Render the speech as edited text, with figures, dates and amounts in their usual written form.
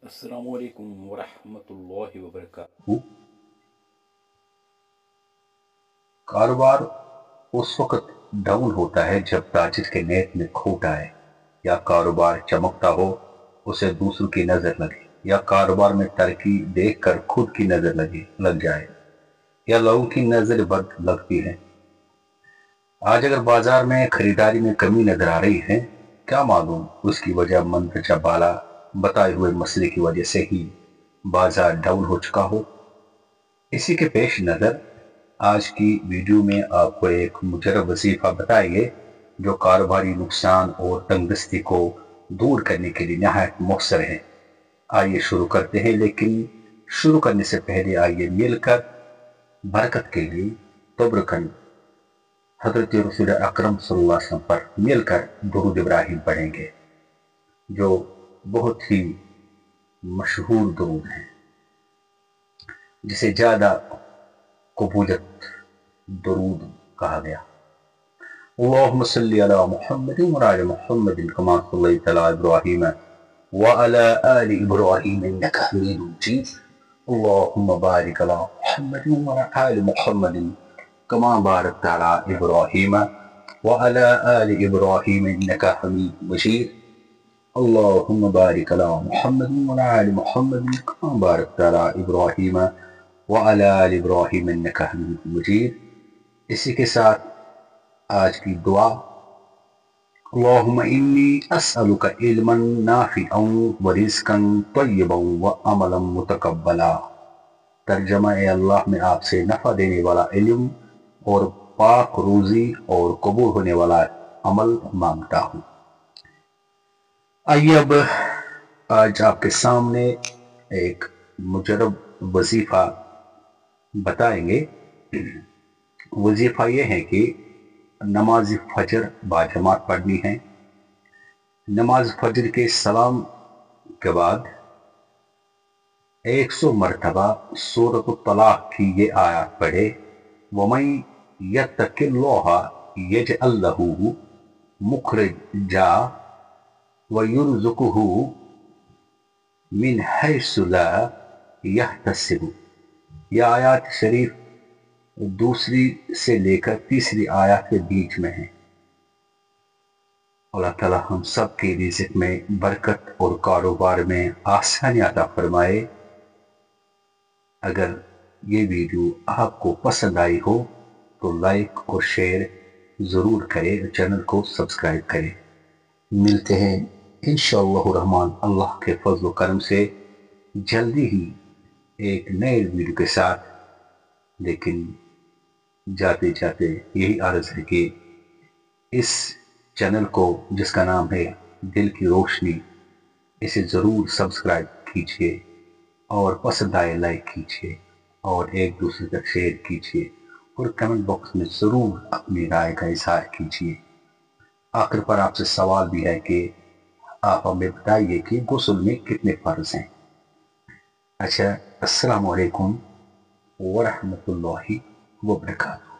अस्सलामुअलैकुम वरहमतुल्लाहि वबरकातुहू। कारोबार उस वक्त डाउन होता है जब ताजिर के नेत में खोट आए, या कारोबार चमकता हो उसे दूसरों की नजर लगे, या कारोबार में तरक्की देखकर खुद की नजर लग जाए, या लोगों की नजर बद लगती है। आज अगर बाजार में खरीदारी में कमी नजर आ रही है, क्या मालूम उसकी वजह मंदरजा बाला बताए हुए मसले की वजह से ही बाजार डाउन हो चुका हो। इसी के पेश नजर आज की वीडियो में आपको एक मुजरब वजीफा बताएंगे जो कारोबारी नुकसान और तंगदस्ती को दूर करने के लिए नहायत मौसर है। आइए शुरू करते हैं, लेकिन शुरू करने से पहले आइए मिलकर बरकत के लिए तबरकन हजरत रसूल अकरम सल्लल्लाहु अलैहि वसल्लम पर मिलकर दुरूद इब्राहिम पढ़ेंगे, जो बहुत ही मशहूर दुरूद है, जिसे ज्यादा कबूलियत दुरूद कहा गया। अल्लाहुम्मा सल्ली अला मुहम्मदिन व अला मुहम्मदिन कमा सल्लैता अला इब्राहीम व अला आलि इब्राहीम इन्नका हमीदुम मजीद। अल्लाहुम्मा बारिक अला मुहम्मदिन व अला आलि मुहम्मदिन कमा बारकता अला इब्राहीम व अला आलि इब्राहीम इन्नका हमीदुम मजीद। अल्लाहुम्मा बारिक अला मुहम्मदिन व अला आलि मुहम्मदिन कमा बारकता अला इब्राहीम व अला आलि इब्राहीम इन्नका हमीदुम मजीद। इसी के साथ आज की दुआ, अल्लाहुम्मा इन्नी अस्अलुका इल्मन नाफिअन व रिज़्क़न तय्यबन व अमलन मुतक़ब्बला। तर्जमा, ए अल्लाह, मैं आपसे नफा देने वाला इल्म और पाक रोजी और कबूल होने वाला अमल मांगता हूँ। आइए अब आज आपके सामने एक मुजरब वजीफा बताएंगे। वजीफा यह है कि नमाज फजर बाजमात पढ़नी है। नमाज फजर के सलाम के बाद 100 मरतबा सूरत तलाक की ये आयत पढ़े, वमन यत्तकिल्लाह यजअल लहू मुखरजा व यरज़ुकुहु मिन हैसु ला यहतसिब। यह आयत शरीफ दूसरी से लेकर तीसरी आयत के बीच में है। अल्लाह ताला हम सब के रिज़्क़ में बरकत और कारोबार में आसानी अता फरमाए। अगर ये वीडियो आपको पसंद आई हो तो लाइक और शेयर ज़रूर करें और चैनल को सब्सक्राइब करें। मिलते हैं इंशाअल्लाह रहमान अल्लाह के फजल व करम से जल्दी ही एक नए वीडियो के साथ। लेकिन जाते जाते यही अर्ज है कि इस चैनल को, जिसका नाम है दिल की रोशनी, इसे ज़रूर सब्सक्राइब कीजिए और पसंद आए लाइक कीजिए और एक दूसरे तक शेयर कीजिए और कमेंट बॉक्स में ज़रूर अपनी राय का इज़हार कीजिए। आखिर पर आपसे सवाल भी है कि आप हमें बताइए कि गुस्ल में कितने फ़र्ज हैं। अच्छा, अस्सलाम वालेकुम व रहमतुल्लाहि व बरकातुहू।